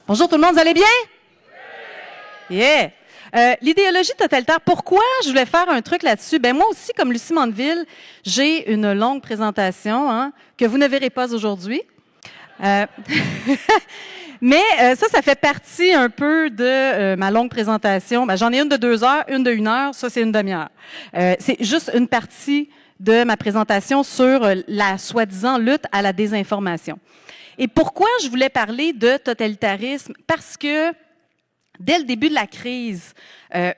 Bonjour tout le monde, vous allez bien? Yeah! L'idéologie totalitaire, pourquoi je voulais faire un truc là-dessus? Ben moi aussi, comme Lucie Mandeville, j'ai une longue présentation que vous ne verrez pas aujourd'hui. Mais ça fait partie un peu de ma longue présentation. Ben, j'en ai une de 2 heures, une de 1 heure, ça c'est une demi-heure. C'est juste une partie de ma présentation sur la soi-disant lutte à la désinformation. Et pourquoi je voulais parler de totalitarisme? Parce que dès le début de la crise,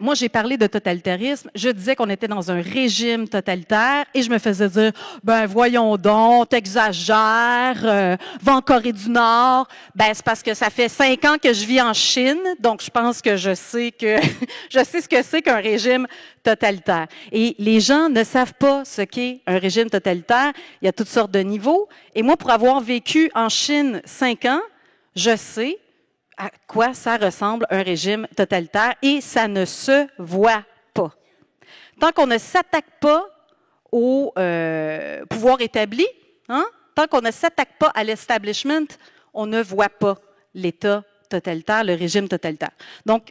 moi, j'ai parlé de totalitarisme. Je disais qu'on était dans un régime totalitaire et je me faisais dire, ben voyons donc, t'exagères, va en Corée du Nord. Ben c'est parce que ça fait 5 ans que je vis en Chine, donc je pense que je sais ce que c'est qu'un régime totalitaire. Et les gens ne savent pas ce qu'est un régime totalitaire. Il y a toutes sortes de niveaux. Et moi, pour avoir vécu en Chine 5 ans, je sais à quoi ça ressemble un régime totalitaire et ça ne se voit pas. Tant qu'on ne s'attaque pas au pouvoir établi, tant qu'on ne s'attaque pas à l'establishment, on ne voit pas l'État totalitaire, le régime totalitaire. Donc,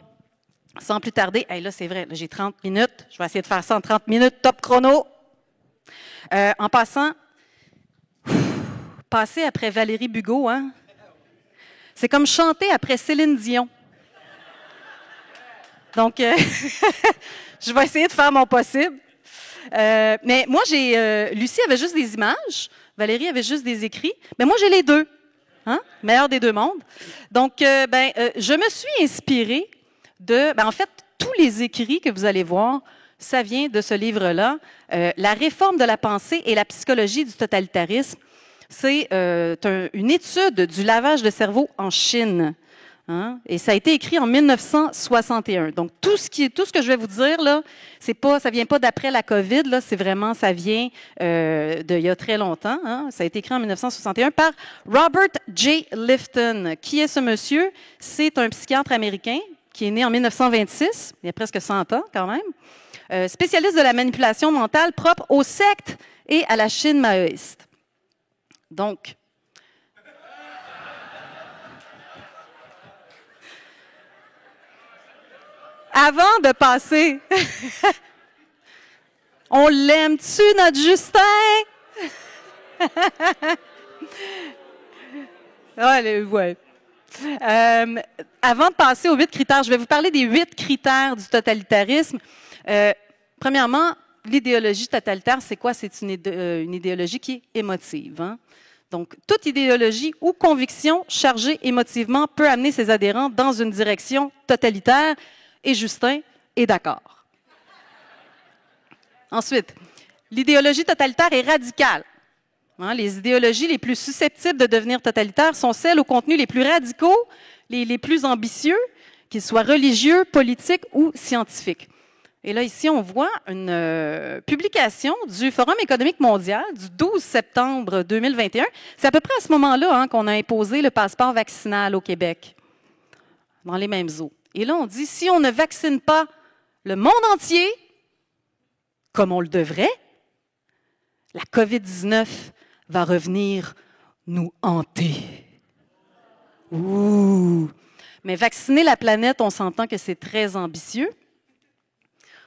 sans plus tarder, là c'est vrai, là, j'ai 30 minutes, je vais essayer de faire ça en 30 minutes, top chrono. En passant, passer après Valérie Bugaud, c'est comme chanter après Céline Dion. Donc, je vais essayer de faire mon possible. Mais moi, Lucie avait juste des images, Valérie avait juste des écrits, mais moi, j'ai les deux. Meilleur des deux mondes. Donc, je me suis inspirée en fait, tous les écrits que vous allez voir, ça vient de ce livre-là, La réforme de la pensée et la psychologie du totalitarisme. C'est une étude du lavage de cerveau en Chine. Et ça a été écrit en 1961. Donc, tout ce que je vais vous dire, là, ça vient pas d'après la COVID, là, c'est vraiment, ça vient d'il y a très longtemps. Ça a été écrit en 1961 par Robert J. Lifton. Qui est ce monsieur? C'est un psychiatre américain qui est né en 1926, il y a presque 100 ans quand même, spécialiste de la manipulation mentale propre aux sectes et à la Chine maoïste. Donc, avant de passer, on l'aime-tu, notre Justin? Ouais. Avant de passer aux 8 critères, je vais vous parler des 8 critères du totalitarisme. Premièrement, l'idéologie totalitaire, c'est quoi? C'est une idéologie qui est émotive. Donc, toute idéologie ou conviction chargée émotivement peut amener ses adhérents dans une direction totalitaire. Et Justin est d'accord. Ensuite, l'idéologie totalitaire est radicale. Les idéologies les plus susceptibles de devenir totalitaires sont celles aux contenus les plus radicaux, les plus ambitieux, qu'ils soient religieux, politiques ou scientifiques. Et là, ici, on voit une publication du Forum économique mondial du 12 septembre 2021. C'est à peu près à ce moment-là qu'on a imposé le passeport vaccinal au Québec, dans les mêmes eaux. Et là, on dit, si on ne vaccine pas le monde entier, comme on le devrait, la COVID-19 va revenir nous hanter. Ouh! Mais vacciner la planète, on s'entend que c'est très ambitieux.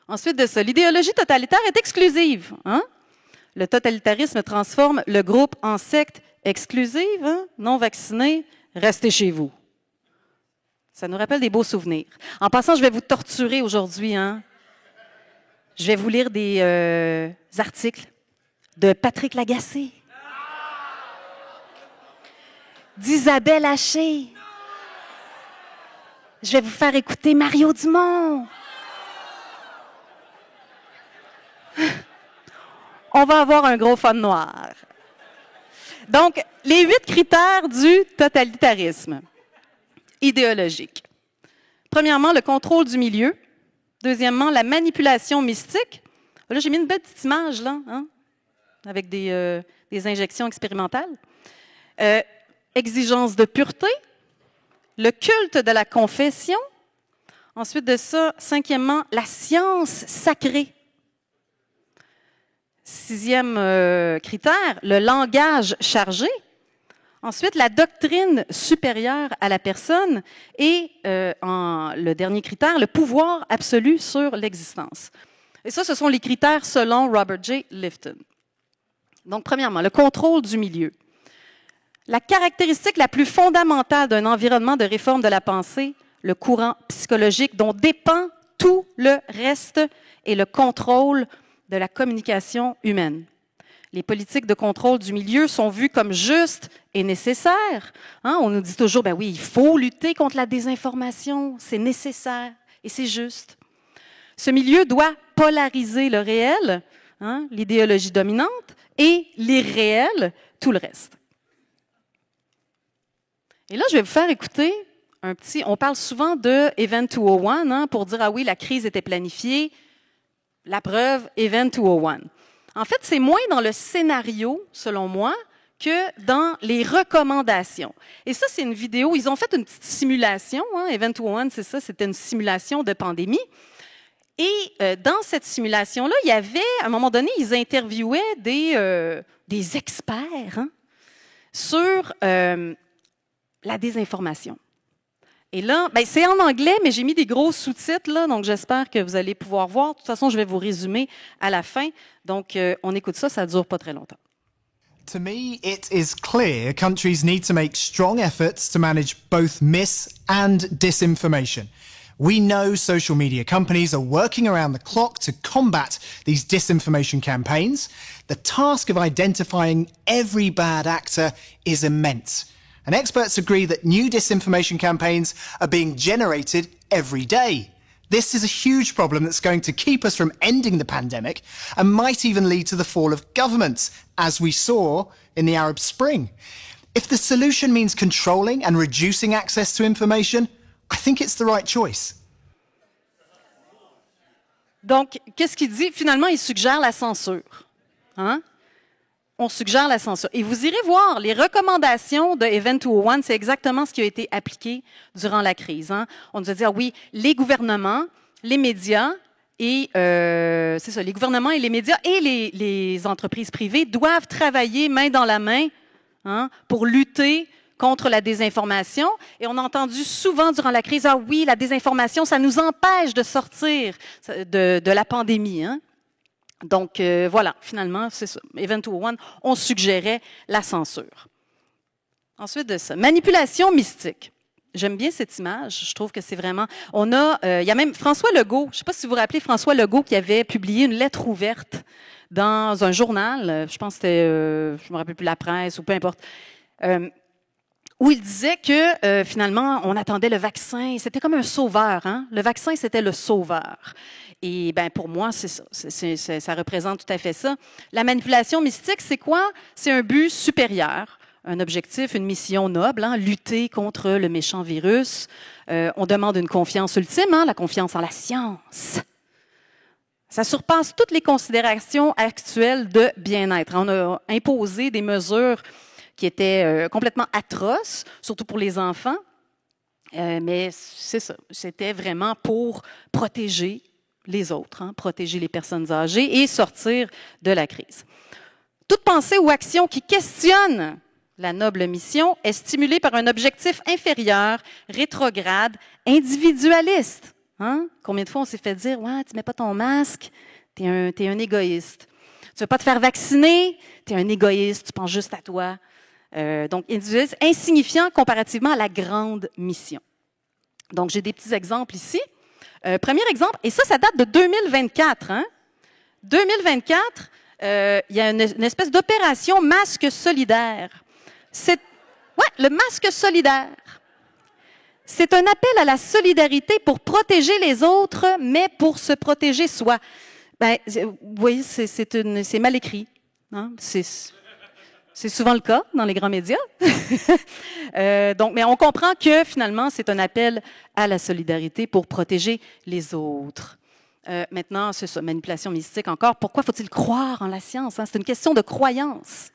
Ensuite de ça, l'idéologie totalitaire est exclusive. Le totalitarisme transforme le groupe en secte exclusive. Non vaccinés, restez chez vous. Ça nous rappelle des beaux souvenirs. En passant, je vais vous torturer aujourd'hui. Je vais vous lire des articles de Patrick Lagacé, d'Isabelle Haché. Je vais vous faire écouter Mario Dumont. On va avoir un gros fun noir. Donc, les 8 critères du totalitarisme idéologique. Premièrement, le contrôle du milieu. Deuxièmement, la manipulation mystique. Là, j'ai mis une belle petite image, là, avec des injections expérimentales. Exigence de pureté. Le culte de la confession. Ensuite de ça, 5e, la science sacrée. 6e critère, le langage chargé. Ensuite, la doctrine supérieure à la personne et, le dernier critère, le pouvoir absolu sur l'existence. Et ça, ce sont les critères selon Robert J. Lifton. Donc, premièrement, le contrôle du milieu. La caractéristique la plus fondamentale d'un environnement de réforme de la pensée, le courant psychologique dont dépend tout le reste, est le contrôle de la communication humaine. Les politiques de contrôle du milieu sont vues comme justes et nécessaires. Hein? On nous dit toujours, ben oui, il faut lutter contre la désinformation, c'est nécessaire et c'est juste. Ce milieu doit polariser le réel, hein, l'idéologie dominante, et l'irréel, tout le reste. Et là, je vais vous faire écouter un petit... On parle souvent de Event 201 hein, pour dire, ah oui, la crise était planifiée. La preuve, Event 201. En fait, c'est moins dans le scénario, selon moi, que dans les recommandations. Et ça, c'est une vidéo. Ils ont fait une petite simulation. Hein, Event 201, c'est ça, c'était une simulation de pandémie. Et dans cette simulation-là, il y avait, à un moment donné, ils interviewaient des experts hein, sur la désinformation. Et là, ben, c'est en anglais, mais j'ai mis des gros sous-titres, là, donc j'espère que vous allez pouvoir voir. De toute façon, je vais vous résumer à la fin. Donc, on écoute ça, ça ne dure pas très longtemps. To me, it is clear countries need to make strong efforts to manage both mis- and disinformation. We know social media companies are working around the clock to combat these disinformation campaigns. The task of identifying every bad actor is immense. And experts agree that new disinformation campaigns are being generated every day. This is a huge problem that's going to keep us from ending the pandemic and might even lead to the fall of governments, as we saw in the Arab Spring. If the solution means controlling and reducing access to information, I think it's the right choice. Donc, qu'est-ce qu'il dit? Finalement, il suggère la censure. Hein? On suggère la censure. Et vous irez voir, les recommandations de Event 201, c'est exactement ce qui a été appliqué durant la crise. Hein? On nous a dit, ah oui, les gouvernements, les médias, et c'est ça, les gouvernements et les médias et les entreprises privées doivent travailler main dans la main hein, pour lutter contre la désinformation. Et on a entendu souvent durant la crise, ah oui, la désinformation, ça nous empêche de sortir de la pandémie. Hein? Donc, voilà, finalement, c'est ça. Event 201, on suggérait la censure. Ensuite de ça, manipulation mystique. J'aime bien cette image. Je trouve que c'est vraiment... il y a même François Legault, je ne sais pas si vous vous rappelez François Legault qui avait publié une lettre ouverte dans un journal, je pense que c'était, je ne me rappelle plus, La Presse ou peu importe, où il disait que finalement, on attendait le vaccin. C'était comme un sauveur. Hein? Le vaccin, c'était le sauveur. Et ben pour moi, c'est ça. Ça représente tout à fait ça. La manipulation mystique, c'est quoi? C'est un but supérieur, un objectif, une mission noble, hein? Lutter contre le méchant virus. On demande une confiance ultime, hein? La confiance en la science. Ça surpasse toutes les considérations actuelles de bien-être. On a imposé des mesures qui étaient complètement atroces, surtout pour les enfants. Mais c'est ça, c'était vraiment pour protéger les autres, hein, protéger les personnes âgées et sortir de la crise. Toute pensée ou action qui questionne la noble mission est stimulée par un objectif inférieur, rétrograde, individualiste. Hein? Combien de fois on s'est fait dire « Ouais, tu mets pas ton masque, t'es un égoïste. Tu veux pas te faire vacciner, t'es un égoïste, tu penses juste à toi. » Donc, individualiste, insignifiant comparativement à la grande mission. Donc, j'ai des petits exemples ici. Premier exemple, et ça date de 2024. Hein? 2024, il y a une espèce d'opération masque solidaire. Le masque solidaire. C'est un appel à la solidarité pour protéger les autres, mais pour se protéger soi. Ben, vous voyez, c'est mal écrit. Hein? C'est souvent le cas dans les grands médias. Mais on comprend que finalement, c'est un appel à la solidarité pour protéger les autres. Maintenant, c'est ça, manipulation mystique encore. Pourquoi faut-il croire en la science? Hein? C'est une question de croyance.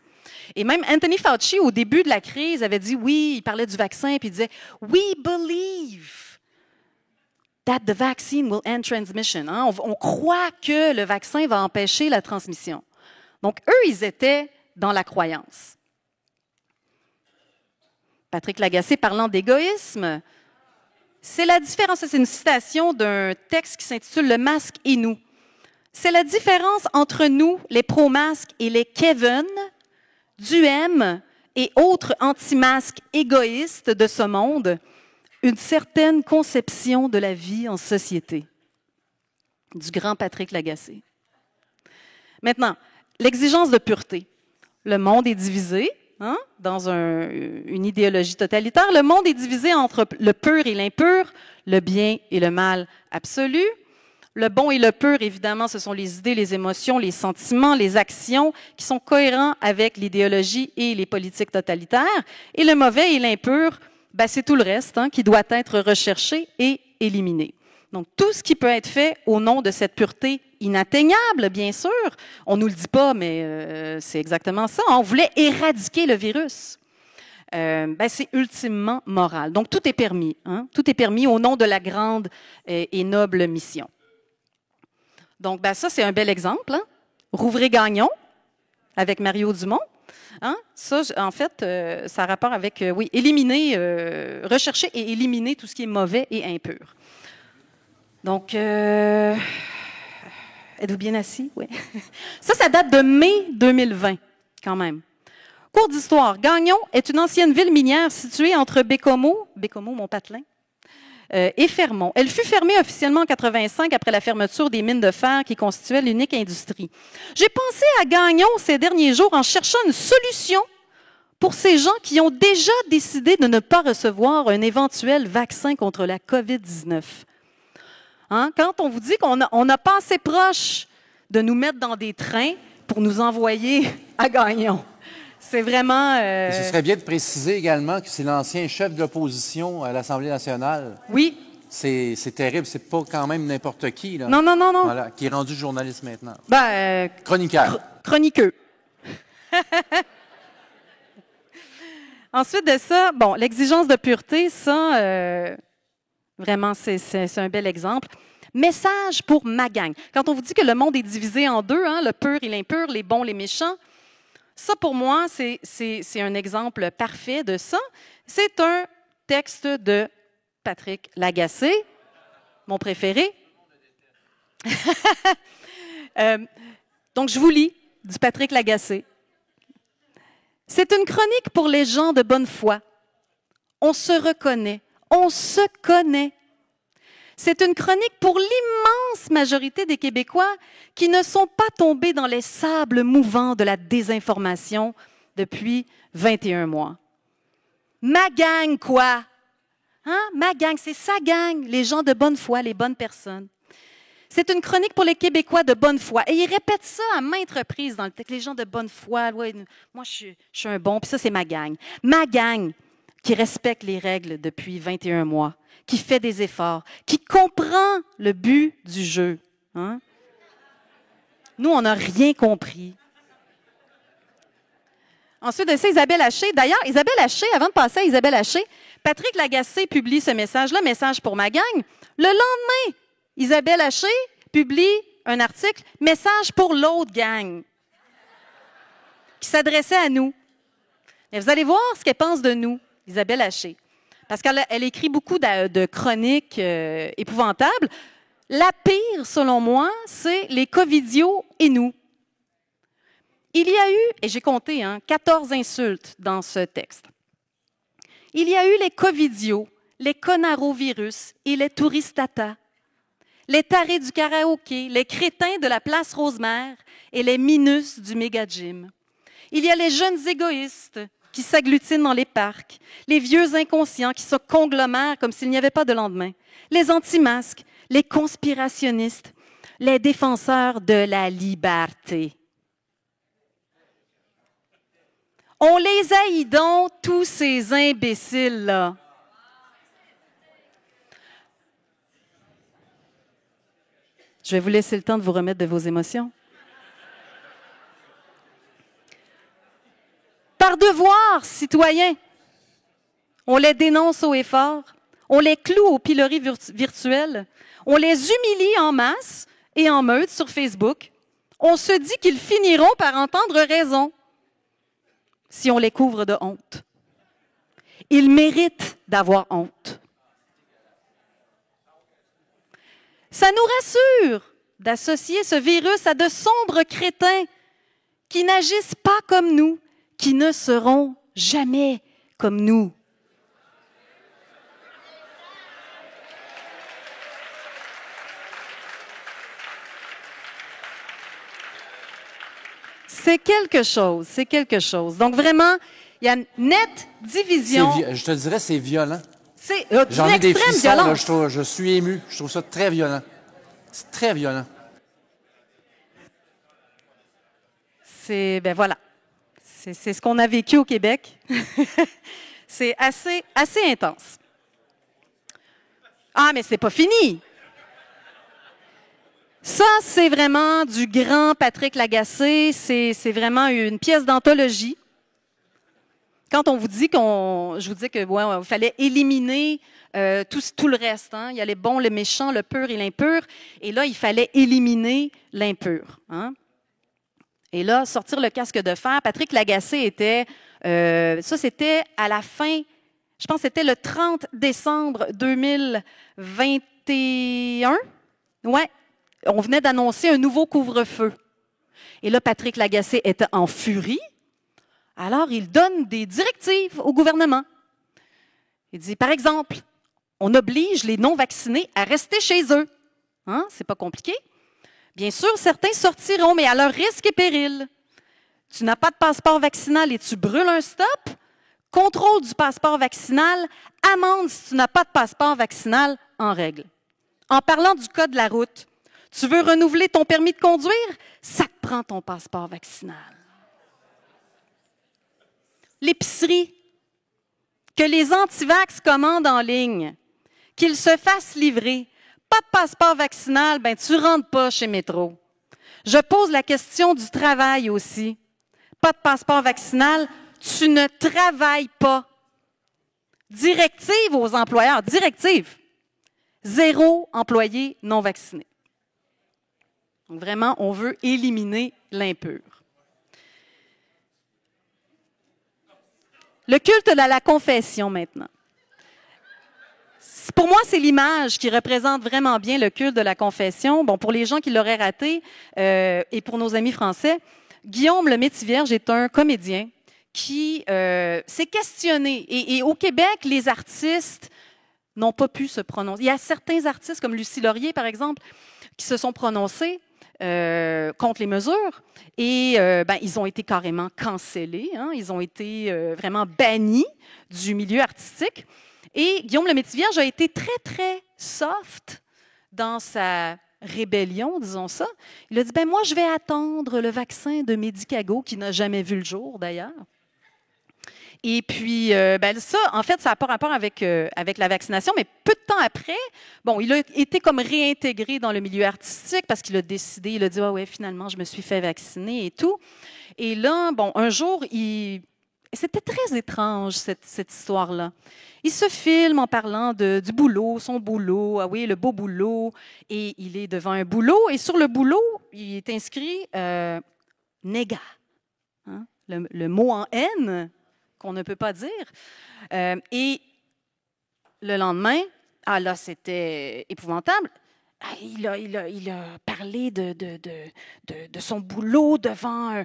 Et même Anthony Fauci, au début de la crise, avait dit oui, il parlait du vaccin, puis il disait « We believe that the vaccine will end transmission. Hein? On croit que le vaccin va empêcher la transmission. Donc, eux, ils étaient dans la croyance. Patrick Lagacé parlant d'égoïsme. C'est la différence, c'est une citation d'un texte qui s'intitule « Le masque et nous ». C'est la différence entre nous, les pro-masques, et les Kevin, Duhem et autres anti-masques égoïstes de ce monde, une certaine conception de la vie en société. Du grand Patrick Lagacé. Maintenant, l'exigence de pureté. Le monde est divisé dans une idéologie totalitaire. Le monde est divisé entre le pur et l'impur, le bien et le mal absolu. Le bon et le pur, évidemment, ce sont les idées, les émotions, les sentiments, les actions qui sont cohérents avec l'idéologie et les politiques totalitaires. Et le mauvais et l'impur, c'est tout le reste qui doit être recherché et éliminé. Donc, tout ce qui peut être fait au nom de cette pureté inatteignable, bien sûr. On ne nous le dit pas, mais c'est exactement ça. On voulait éradiquer le virus. C'est ultimement moral. Donc, tout est permis. Tout est permis au nom de la grande et noble mission. Donc, ça, c'est un bel exemple. Rouvray-Gagnon, avec Mario Dumont. Ça, en fait, ça a rapport avec, éliminer, rechercher et éliminer tout ce qui est mauvais et impur. Donc, êtes-vous bien assis? Oui. Ça date de mai 2020, quand même. Cours d'histoire. Gagnon est une ancienne ville minière située entre Bécomo, Mont-Patelin, et Fermont. Elle fut fermée officiellement en 1985 après la fermeture des mines de fer qui constituaient l'unique industrie. J'ai pensé à Gagnon ces derniers jours en cherchant une solution pour ces gens qui ont déjà décidé de ne pas recevoir un éventuel vaccin contre la COVID-19. Quand on vous dit qu'on n'a pas assez proche de nous mettre dans des trains pour nous envoyer à Gagnon. C'est vraiment... Ce serait bien de préciser également que c'est l'ancien chef de l'opposition à l'Assemblée nationale. Oui. C'est terrible, c'est pas quand même n'importe qui. Là. Non. Voilà, qui est rendu journaliste maintenant. Chroniqueur. Chroniqueux. Ensuite de ça, l'exigence de pureté, ça... Vraiment, c'est un bel exemple. Message pour ma gang. Quand on vous dit que le monde est divisé en deux, le pur et l'impur, les bons, les méchants, ça, pour moi, c'est un exemple parfait de ça. C'est un texte de Patrick Lagacé, mon préféré. Donc, je vous lis du Patrick Lagacé. C'est une chronique pour les gens de bonne foi. On se reconnaît. On se connaît. C'est une chronique pour l'immense majorité des Québécois qui ne sont pas tombés dans les sables mouvants de la désinformation depuis 21 mois. Ma gang, quoi? Ma gang, c'est sa gang, les gens de bonne foi, les bonnes personnes. C'est une chronique pour les Québécois de bonne foi. Et il répète ça à maintes reprises dans le texte. Les gens de bonne foi, ouais, moi, je suis un bon, puis ça, c'est ma gang. Ma gang qui respecte les règles depuis 21 mois, qui fait des efforts, qui comprend le but du jeu. Nous, on n'a rien compris. Ensuite de ça, Isabelle Haché. D'ailleurs, Isabelle Haché, avant de passer à Isabelle Haché, Patrick Lagacé publie ce message-là, message pour ma gang. Le lendemain, Isabelle Haché publie un article, message pour l'autre gang, qui s'adressait à nous. Et vous allez voir ce qu'elle pense de nous, Isabelle Haché. Parce qu'elle écrit beaucoup de chroniques épouvantables. La pire, selon moi, c'est les covidios et nous. Il y a eu, et j'ai compté, 14 insultes dans ce texte. Il y a eu les covidios, les conarovirus et les touristata, les tarés du karaoké, les crétins de la place Rosemère et les minus du méga-gym. Il y a les jeunes égoïstes qui s'agglutinent dans les parcs, les vieux inconscients qui se conglomèrent comme s'il n'y avait pas de lendemain, les anti-masques, les conspirationnistes, les défenseurs de la liberté. On les haït donc, tous ces imbéciles-là. Je vais vous laisser le temps de vous remettre de vos émotions. Par devoir citoyen, on les dénonce haut et fort, on les cloue au pilori virtuel, on les humilie en masse et en meute sur Facebook. On se dit qu'ils finiront par entendre raison si on les couvre de honte. Il mérite d'avoir honte. Ça nous rassure d'associer ce virus à de sombres crétins qui n'agissent pas comme nous, qui ne seront jamais comme nous. C'est quelque chose, c'est quelque chose. Donc vraiment, il y a une nette division. Je te dirais, c'est violent. C'est J'en d'une ai des extrême frissons, là, violence. je suis ému. Je trouve ça très violent. C'est très violent. Ben voilà. C'est ce qu'on a vécu au Québec. C'est assez intense. Ah, mais c'est pas fini. Ça, c'est vraiment du grand Patrick Lagacé. C'est vraiment une pièce d'anthologie. Quand on vous dit je vous dis que il fallait éliminer tout le reste. Hein? Il y a les bons, les méchants, le pur et l'impur. Et là, il fallait éliminer l'impur. Hein? Et là, sortir le casque de fer. Patrick Lagacé était... ça, c'était à la fin... Je pense que c'était le 30 décembre 2021. Ouais. On venait d'annoncer un nouveau couvre-feu. Et là, Patrick Lagacé était en furie. Alors, il donne des directives au gouvernement. Il dit, par exemple, on oblige les non-vaccinés à rester chez eux. Hein? C'est pas compliqué. Bien sûr, certains sortiront, mais à leur risque et péril. Tu n'as pas de passeport vaccinal et tu brûles un stop. Contrôle du passeport vaccinal. Amende si tu n'as pas de passeport vaccinal en règle. En parlant du code de la route, tu veux renouveler ton permis de conduire? Ça te prend ton passeport vaccinal. L'épicerie, que les antivax commandent en ligne, qu'ils se fassent livrer. Pas de passeport vaccinal, ben tu rentres pas chez Métro. Je pose la question du travail aussi. Pas de passeport vaccinal, tu ne travailles pas. Directive aux employeurs, directive. 0 employé non vacciné. Donc vraiment, on veut éliminer l'impur. Le culte de la confession maintenant. Pour moi, c'est l'image qui représente vraiment bien le culte de la confession. Bon, pour les gens qui l'auraient raté et pour nos amis français, Guillaume le Métivierge est un comédien qui s'est questionné. Et au Québec, les artistes n'ont pas pu se prononcer. Il y a certains artistes, comme Lucie Laurier, par exemple, qui se sont prononcés contre les mesures et ils ont été carrément cancellés. Hein? Ils ont été vraiment bannis du milieu artistique. Et Guillaume le Métivierge a été très, très soft dans sa rébellion, disons ça. Il a dit, moi, je vais attendre le vaccin de Medicago, qui n'a jamais vu le jour, d'ailleurs. Et puis, ça, en fait, ça n'a pas rapport avec la vaccination, mais peu de temps après, il a été comme réintégré dans le milieu artistique parce qu'il a décidé, il a dit, finalement, je me suis fait vacciner et tout. Et là, un jour, c'était très étrange, cette histoire-là. Il se filme en parlant du boulot, son boulot, le beau boulot, et il est devant un boulot, et sur le boulot, il est inscrit néga, hein, le mot en N qu'on ne peut pas dire. Et le lendemain, là, c'était épouvantable. Il a parlé de son boulot devant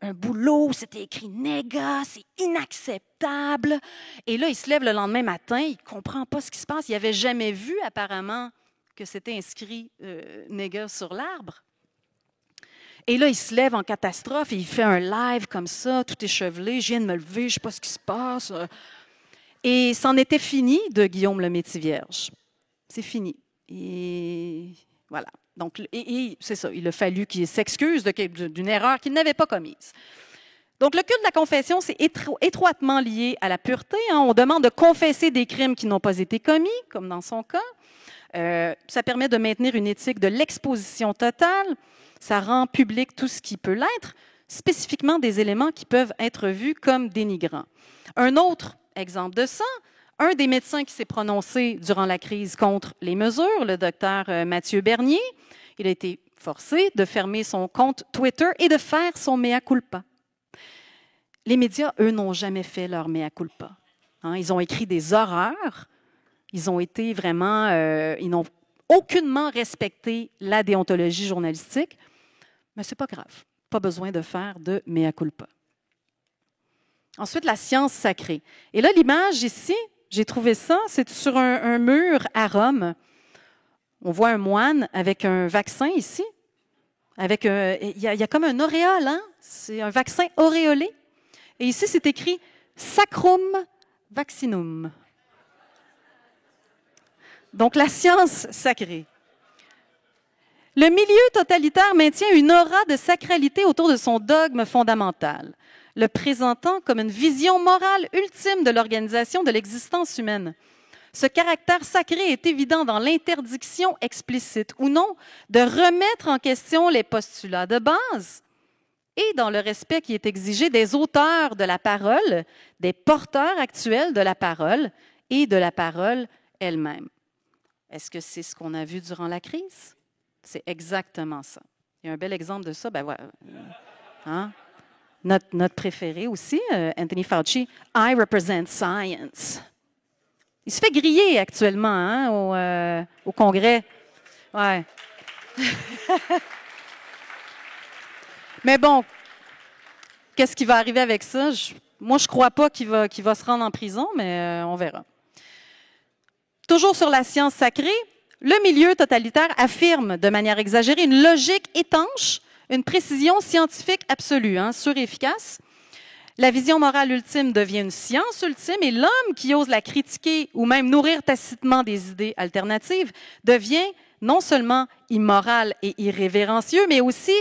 un boulot où c'était écrit « néga », c'est inacceptable. Et là, il se lève le lendemain matin, il ne comprend pas ce qui se passe. Il n'avait jamais vu, apparemment, que c'était inscrit « néga » sur l'arbre. Et là, il se lève en catastrophe et il fait un live comme ça, tout échevelé. « Je viens de me lever, je ne sais pas ce qui se passe. » Et c'en était fini de Guillaume le Métivierge. C'est fini. Et voilà. Donc, c'est ça. Il a fallu qu'il s'excuse d'une erreur qu'il n'avait pas commise. Donc, le culte de la confession, c'est étroitement lié à la pureté. Hein. On demande de confesser des crimes qui n'ont pas été commis, comme dans son cas. Ça permet de maintenir une éthique de l'exposition totale. Ça rend public tout ce qui peut l'être, spécifiquement des éléments qui peuvent être vus comme dénigrants. Un autre exemple de ça, un des médecins qui s'est prononcé durant la crise contre les mesures, le docteur Mathieu Bernier, il a été forcé de fermer son compte Twitter et de faire son mea culpa. Les médias, eux, n'ont jamais fait leur mea culpa. Hein, ils ont écrit des horreurs. Ils ont été vraiment... ils n'ont aucunement respecté la déontologie journalistique. Mais ce n'est pas grave. Pas besoin de faire de mea culpa. Ensuite, la science sacrée. Et là, l'image ici, j'ai trouvé ça, c'est sur un mur à Rome. On voit un moine avec un vaccin ici. Il y a comme un auréole, hein? C'est un vaccin auréolé. Et ici, c'est écrit « Sacrum vaccinum ». Donc, la science sacrée. Le milieu totalitaire maintient une aura de sacralité autour de son dogme fondamental, le présentant comme une vision morale ultime de l'organisation de l'existence humaine. Ce caractère sacré est évident dans l'interdiction explicite ou non de remettre en question les postulats de base et dans le respect qui est exigé des auteurs de la parole, des porteurs actuels de la parole et de la parole elle-même. Est-ce que c'est ce qu'on a vu durant la crise? C'est exactement ça. Il y a un bel exemple de ça. Ben voilà. Hein? Notre préféré aussi, Anthony Fauci, « I represent science ». Il se fait griller actuellement hein, au Congrès. Ouais. Mais bon, qu'est-ce qui va arriver avec ça? Moi, je ne crois pas qu'il va se rendre en prison, mais on verra. Toujours sur la science sacrée, le milieu totalitaire affirme de manière exagérée une logique étanche, une précision scientifique absolue, hein, sûre et efficace. La vision morale ultime devient une science ultime et l'homme qui ose la critiquer ou même nourrir tacitement des idées alternatives devient non seulement immoral et irrévérencieux, mais aussi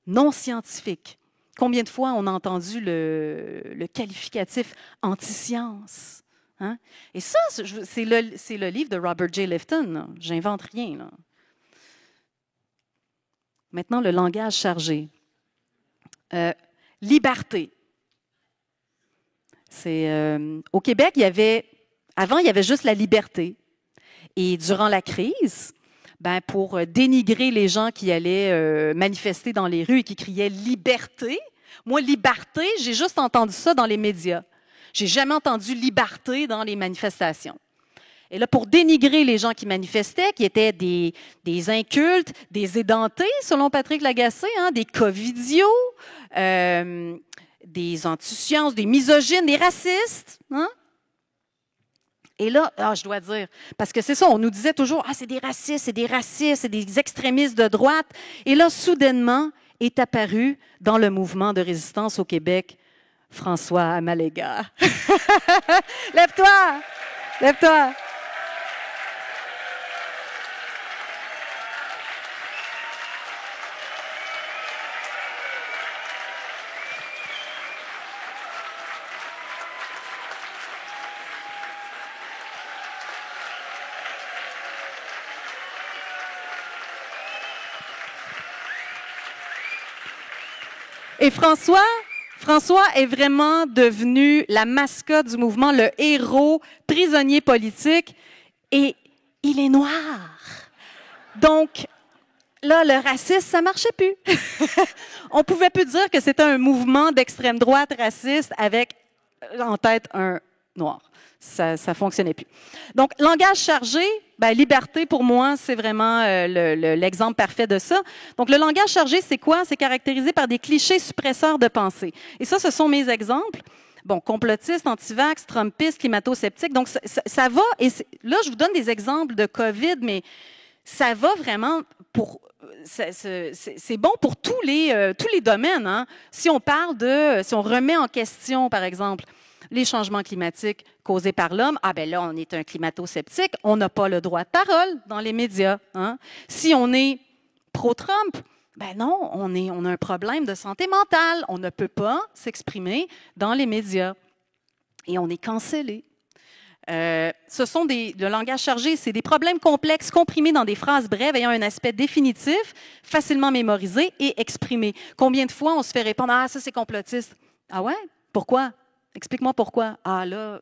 non scientifique. Combien de fois on a entendu le qualificatif anti-science? Hein? Et ça, c'est le livre de Robert J. Lifton. J'invente rien. Là. Maintenant, le langage chargé. Liberté. Au Québec, avant, il y avait juste la liberté. Et durant la crise, pour dénigrer les gens qui allaient manifester dans les rues et qui criaient « liberté », moi, liberté, j'ai juste entendu ça dans les médias. J'ai jamais entendu liberté dans les manifestations. Et là, pour dénigrer les gens qui manifestaient, qui étaient des incultes, des édentés, selon Patrick Lagacé, hein, des covidios, des anti-sciences, des misogynes, des racistes. Hein? Et là, je dois dire, parce que c'est ça, on nous disait toujours, c'est des racistes, c'est des extrémistes de droite. Et là, soudainement, est apparu dans le mouvement de résistance au Québec, François Amalega. Lève-toi! Lève-toi! Et François est vraiment devenu la mascotte du mouvement, le héros, prisonnier politique, et il est noir. Donc, là, le racisme, ça marchait plus. On pouvait plus dire que c'était un mouvement d'extrême droite raciste avec en tête un noir. Ça fonctionnait plus. Donc, langage chargé, liberté, pour moi, c'est vraiment l'exemple parfait de ça. Donc, le langage chargé, c'est quoi? C'est caractérisé par des clichés suppresseurs de pensée. Et ça, ce sont mes exemples. Bon, complotistes, anti-vax, trumpistes, climato-sceptiques. Donc, ça va. Et là, je vous donne des exemples de COVID, mais ça va vraiment pour... C'est bon pour tous les domaines. Hein? Si on remet en question, par exemple, les changements climatiques causés par l'homme, là, on est un climato-sceptique, on n'a pas le droit de parole dans les médias. Hein? Si on est pro-Trump, non, on a un problème de santé mentale. On ne peut pas s'exprimer dans les médias. Et on est cancellé. Le langage chargé, c'est des problèmes complexes comprimés dans des phrases brèves ayant un aspect définitif, facilement mémorisé et exprimé. Combien de fois on se fait répondre « Ah, ça, c'est complotiste. » Ah ouais? Pourquoi? Explique-moi pourquoi. Ah là,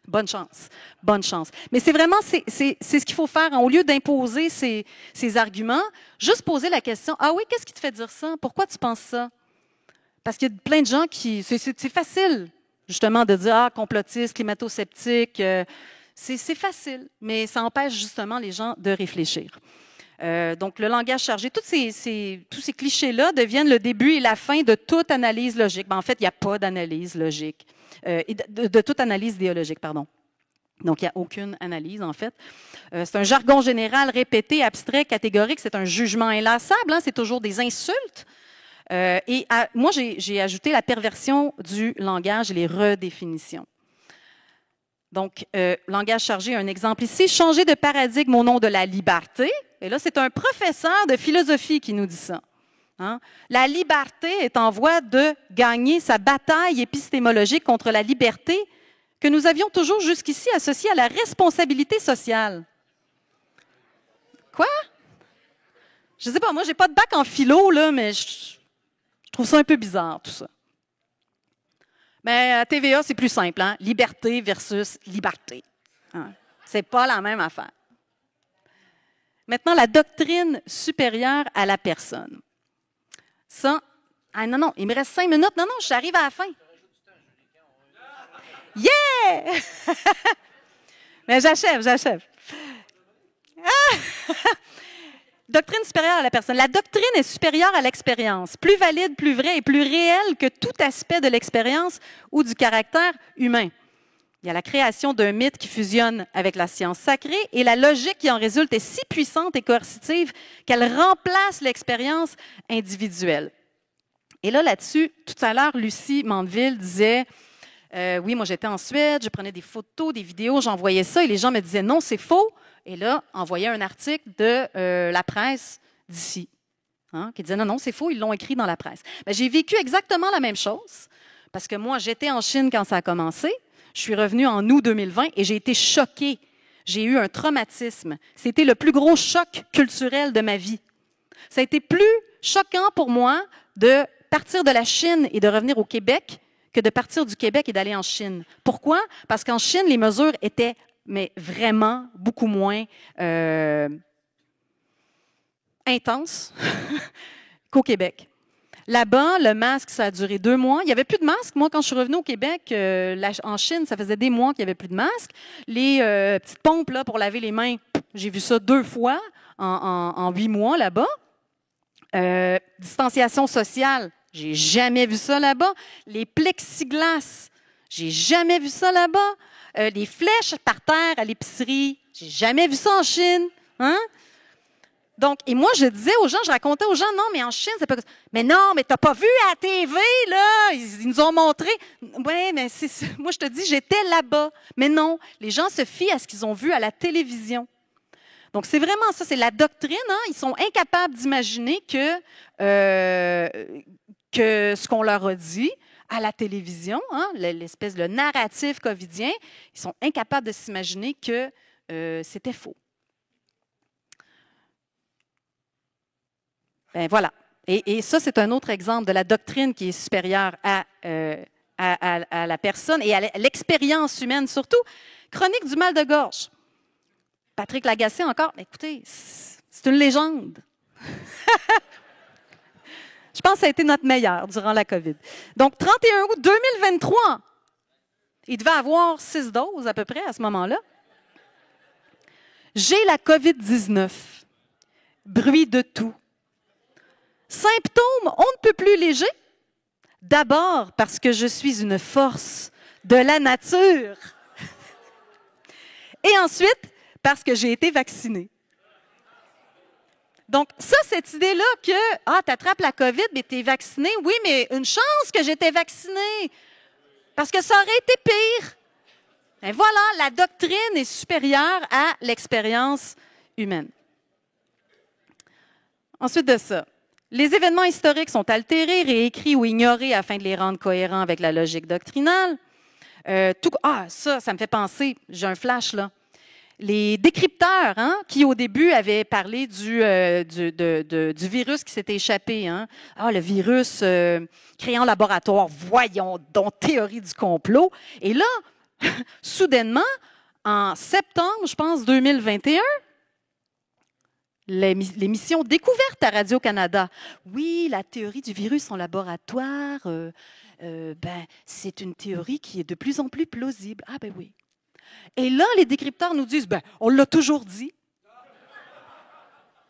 bonne chance, bonne chance. Mais c'est vraiment, c'est ce qu'il faut faire. Hein. Au lieu d'imposer ces arguments, juste poser la question, ah oui, qu'est-ce qui te fait dire ça? Pourquoi tu penses ça? Parce qu'il y a plein de gens qui, c'est facile. justement de dire « Ah, complotiste, climato-sceptique c'est facile, mais ça empêche justement les gens de réfléchir. Donc, le langage chargé, tous ces clichés-là deviennent le début et la fin de toute analyse logique. En fait, il n'y a pas d'analyse logique, de toute analyse idéologique, pardon. Donc, il n'y a aucune analyse, en fait. C'est un jargon général répété, abstrait, catégorique. C'est un jugement inlassable. C'est toujours des insultes. Moi, j'ai ajouté la perversion du langage et les redéfinitions. Donc, langage chargé, un exemple ici. Changer de paradigme au nom de la liberté. Et là, c'est un professeur de philosophie qui nous dit ça. La liberté est en voie de gagner sa bataille épistémologique contre la liberté que nous avions toujours jusqu'ici associée à la responsabilité sociale. Quoi? Je ne sais pas, moi, je n'ai pas de bac en philo, là, mais je trouve ça un peu bizarre, tout ça. Mais à TVA, c'est plus simple, hein? Liberté versus liberté. C'est pas la même affaire. Maintenant, la doctrine supérieure à la personne. Ça, non, il me reste 5 minutes. Non, je arrive à la fin. Yeah! Mais j'achève. Doctrine supérieure à la personne. La doctrine est supérieure à l'expérience, plus valide, plus vraie et plus réelle que tout aspect de l'expérience ou du caractère humain. Il y a la création d'un mythe qui fusionne avec la science sacrée et la logique qui en résulte est si puissante et coercitive qu'elle remplace l'expérience individuelle. Et là-dessus, tout à l'heure, Lucie Mandeville disait oui, moi j'étais en Suède, je prenais des photos, des vidéos, j'envoyais ça et les gens me disaient non, c'est faux. Et là, envoyait un article de la presse d'ici, qui disait non, c'est faux, ils l'ont écrit dans la presse. Mais j'ai vécu exactement la même chose, parce que moi, j'étais en Chine quand ça a commencé. Je suis revenue en août 2020 et j'ai été choquée. J'ai eu un traumatisme. C'était le plus gros choc culturel de ma vie. Ça a été plus choquant pour moi de partir de la Chine et de revenir au Québec que de partir du Québec et d'aller en Chine. Pourquoi? Parce qu'en Chine, les mesures étaient vraiment beaucoup moins intenses qu'au Québec. Là-bas, le masque, ça a duré 2 mois. Il n'y avait plus de masque. Moi, quand je suis revenue au Québec, en Chine, ça faisait des mois qu'il n'y avait plus de masque. Les petites pompes là, pour laver les mains, j'ai vu ça 2 fois en 8 mois là-bas. Distanciation sociale, j'ai jamais vu ça là-bas. Les plexiglas, j'ai jamais vu ça là-bas. Les flèches par terre à l'épicerie, j'ai jamais vu ça en Chine. Donc, et moi, je disais aux gens, je racontais aux gens, non, mais en Chine, c'est pas... Mais non, mais t'as pas vu à la TV, là? Ils nous ont montré. Oui, mais moi, je te dis, j'étais là-bas. Mais non, les gens se fient à ce qu'ils ont vu à la télévision. Donc, c'est vraiment ça, c'est la doctrine. Ils sont incapables d'imaginer que ce qu'on leur a dit à la télévision, l'espèce de narratif covidien, ils sont incapables de s'imaginer que c'était faux. Ben voilà. Et ça, c'est un autre exemple de la doctrine qui est supérieure à la personne et à l'expérience humaine surtout. Chronique du mal de gorge. Patrick Lagacé encore, écoutez, c'est une légende. Je pense que ça a été notre meilleur durant la COVID. Donc, 31 août 2023, il devait avoir 6 doses à peu près à ce moment-là. J'ai la COVID-19. Bruit de tout. Symptômes on ne peut plus légers. D'abord parce que je suis une force de la nature. Et ensuite, parce que j'ai été vaccinée. Donc, ça, cette idée-là que, tu attrapes la COVID, mais tu es vacciné. Oui, mais une chance que j'étais vaccinée. Parce que ça aurait été pire. Et voilà, la doctrine est supérieure à l'expérience humaine. Ensuite de ça, les événements historiques sont altérés, réécrits ou ignorés afin de les rendre cohérents avec la logique doctrinale. Ça me fait penser, j'ai un flash là. Les décrypteurs, qui au début avaient parlé du virus qui s'était échappé. Le virus créé en laboratoire, voyons donc, théorie du complot. Et là, soudainement, en septembre, je pense, 2021, l'émission Découverte à Radio-Canada. Oui, la théorie du virus en laboratoire, c'est une théorie qui est de plus en plus plausible. Ah ben oui. Et là, les décrypteurs nous disent, on l'a toujours dit.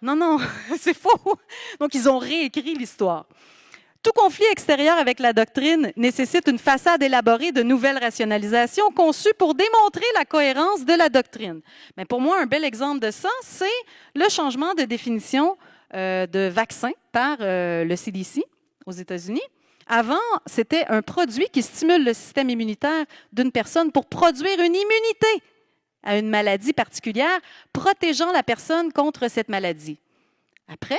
Non, non, c'est faux. Donc, ils ont réécrit l'histoire. Tout conflit extérieur avec la doctrine nécessite une façade élaborée de nouvelles rationalisations conçues pour démontrer la cohérence de la doctrine. Mais pour moi, un bel exemple de ça, c'est le changement de définition de vaccin par le CDC aux États-Unis. Avant, c'était un produit qui stimule le système immunitaire d'une personne pour produire une immunité à une maladie particulière, protégeant la personne contre cette maladie. Après,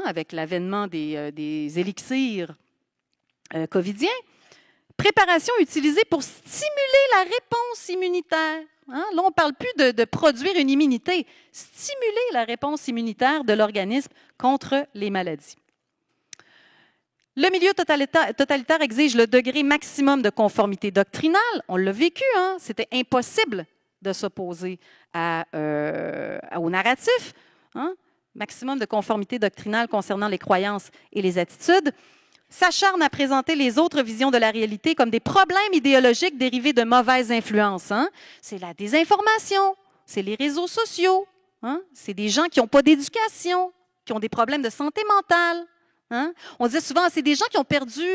avec l'avènement des élixirs covidiens, préparation utilisée pour stimuler la réponse immunitaire. Là, on ne parle plus de produire une immunité, stimuler la réponse immunitaire de l'organisme contre les maladies. Le milieu totalitaire exige le degré maximum de conformité doctrinale. On l'a vécu, c'était impossible de s'opposer au narratif. Maximum de conformité doctrinale concernant les croyances et les attitudes. S'acharne à présenter les autres visions de la réalité comme des problèmes idéologiques dérivés de mauvaises influences. C'est la désinformation, c'est les réseaux sociaux, c'est des gens qui n'ont pas d'éducation, qui ont des problèmes de santé mentale. On disait souvent, c'est des gens qui ont perdu,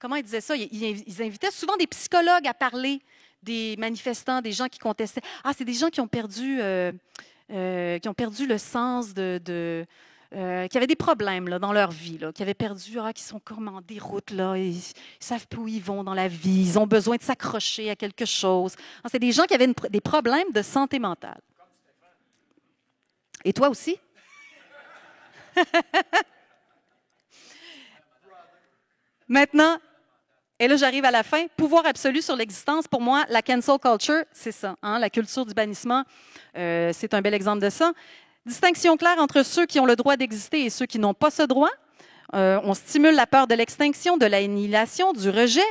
comment ils disaient ça? Ils invitaient souvent des psychologues à parler des manifestants, des gens qui contestaient. C'est des gens qui ont perdu le sens qui avaient des problèmes là, dans leur vie, là, qui avaient perdu, qui sont comme en déroute, là, ils ne savent plus où ils vont dans la vie, ils ont besoin de s'accrocher à quelque chose. C'est des gens qui avaient des problèmes de santé mentale. Et toi aussi? Maintenant, et là j'arrive à la fin, pouvoir absolu sur l'existence. Pour moi, la cancel culture, c'est ça. La culture du bannissement, c'est un bel exemple de ça. Distinction claire entre ceux qui ont le droit d'exister et ceux qui n'ont pas ce droit. On stimule la peur de l'extinction, de l'annihilation, du rejet.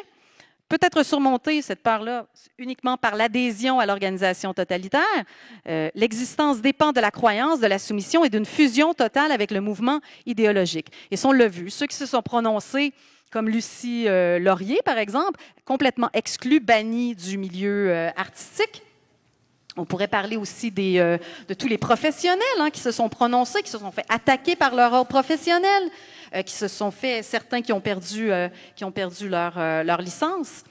Peut être surmontée, cette peur-là, uniquement par l'adhésion à l'organisation totalitaire. L'existence dépend de la croyance, de la soumission et d'une fusion totale avec le mouvement idéologique. Et ça, on l'a vu. Ceux qui se sont prononcés, comme Lucie Laurier, par exemple, complètement exclue, bannie du milieu artistique. On pourrait parler aussi de tous les professionnels qui se sont prononcés, qui se sont fait attaquer par leur ordre professionnel, qui se sont fait, certains qui ont perdu leur licence.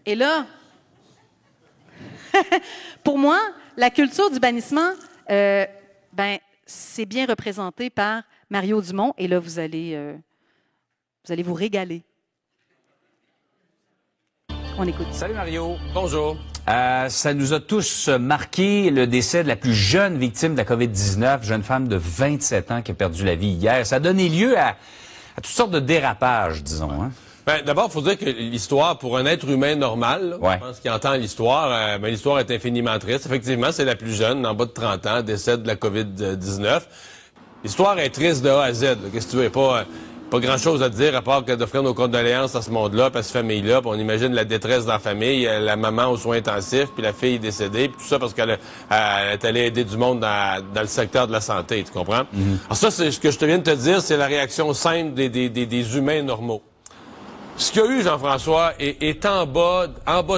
Et là, pour moi, la culture du bannissement, c'est bien représenté par Mario Dumont. Et là, vous allez vous régaler. On écoute. Salut Mario. Bonjour. Ça nous a tous marqué le décès de la plus jeune victime de la COVID-19, jeune femme de 27 ans qui a perdu la vie hier. Ça a donné lieu à toutes sortes de dérapages, disons. D'abord, il faut dire que l'histoire, pour un être humain normal, je pense qu'il entend l'histoire, l'histoire est infiniment triste. Effectivement, c'est la plus jeune, en bas de 30 ans, décède de la COVID-19. L'histoire est triste de A à Z. Qu'est-ce que tu veux? Pas grand-chose à dire à part que d'offrir nos condoléances à ce monde-là, à cette famille-là. Puis on imagine la détresse dans la famille, la maman aux soins intensifs, puis la fille est décédée, puis tout ça parce qu'elle est allée aider du monde dans le secteur de la santé, tu comprends? Mm-hmm. Alors ça, c'est ce que je te viens de te dire, c'est la réaction simple des humains normaux. Ce qu'il y a eu, Jean-François, est en bas, tu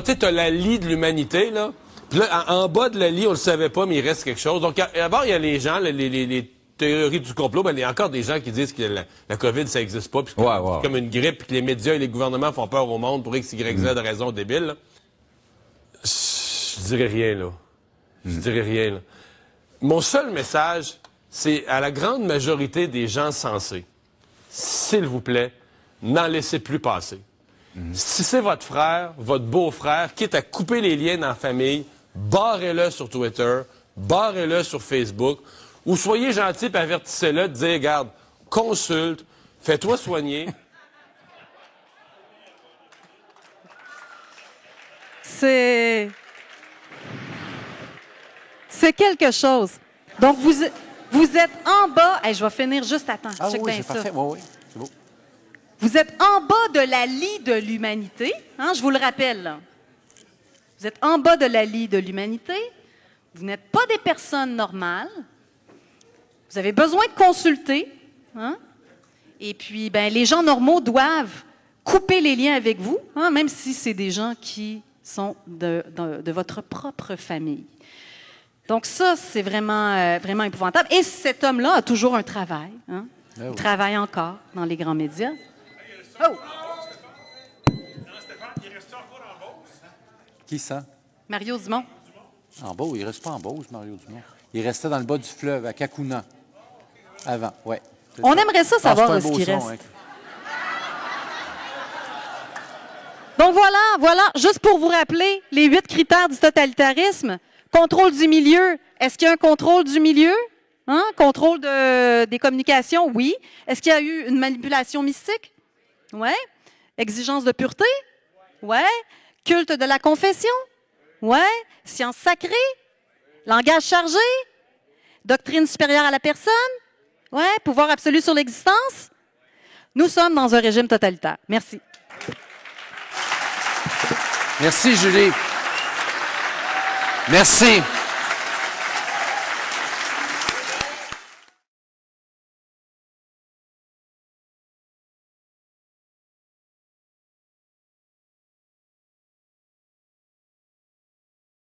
sais, t'as la lie de l'humanité, là. Puis là, en bas de la lie, on le savait pas, mais il reste quelque chose. Donc, d'abord, il y a les gens, les théorie du complot, il y a encore des gens qui disent que la COVID, ça n'existe pas, puis c'est comme une grippe, puis que les médias et les gouvernements font peur au monde pour X, Y, Z raisons débiles. Là. Je dirais rien, là. Je dirais rien, là. Mon seul message, c'est à la grande majorité des gens sensés, s'il vous plaît, n'en laissez plus passer. Si c'est votre frère, votre beau-frère, quitte à couper les liens dans la famille, barrez-le sur Twitter, barrez-le sur Facebook, ou soyez gentil et avertissez-le de dire, regarde, consulte, fais-toi soigner. C'est quelque chose. Donc, vous êtes en bas. Je vais finir juste à temps. Oui, c'est parfait. Oui, c'est beau. Vous êtes en bas de la lie de l'humanité. Je vous le rappelle. Là. Vous êtes en bas de la lie de l'humanité. Vous n'êtes pas des personnes normales. Vous avez besoin de consulter. Et puis, ben, les gens normaux doivent couper les liens avec vous, hein, même si c'est des gens qui sont de votre propre famille. Donc ça, c'est vraiment, vraiment épouvantable. Et cet homme-là a toujours un travail. Hein? Oh. Il travaille encore dans les grands médias. Oh! Qui ça? Mario Dumont. En Beauce? Il ne reste pas en Beauce, Mario Dumont. Il restait dans le bas du fleuve, à Kakuna. Avant, oui. On aimerait ça savoir ce qui reste. Hein. Donc voilà, juste pour vous rappeler les 8 critères du totalitarisme. Contrôle du milieu. Est-ce qu'il y a un contrôle du milieu? Hein? Contrôle des communications? Oui. Est-ce qu'il y a eu une manipulation mystique? Oui. Exigence de pureté? Oui. Culte de la confession? Oui. Science sacrée? Langage chargé? Doctrine supérieure à la personne? Oui. Pouvoir absolu sur l'existence? Nous sommes dans un régime totalitaire. Merci. Merci, Julie. Merci.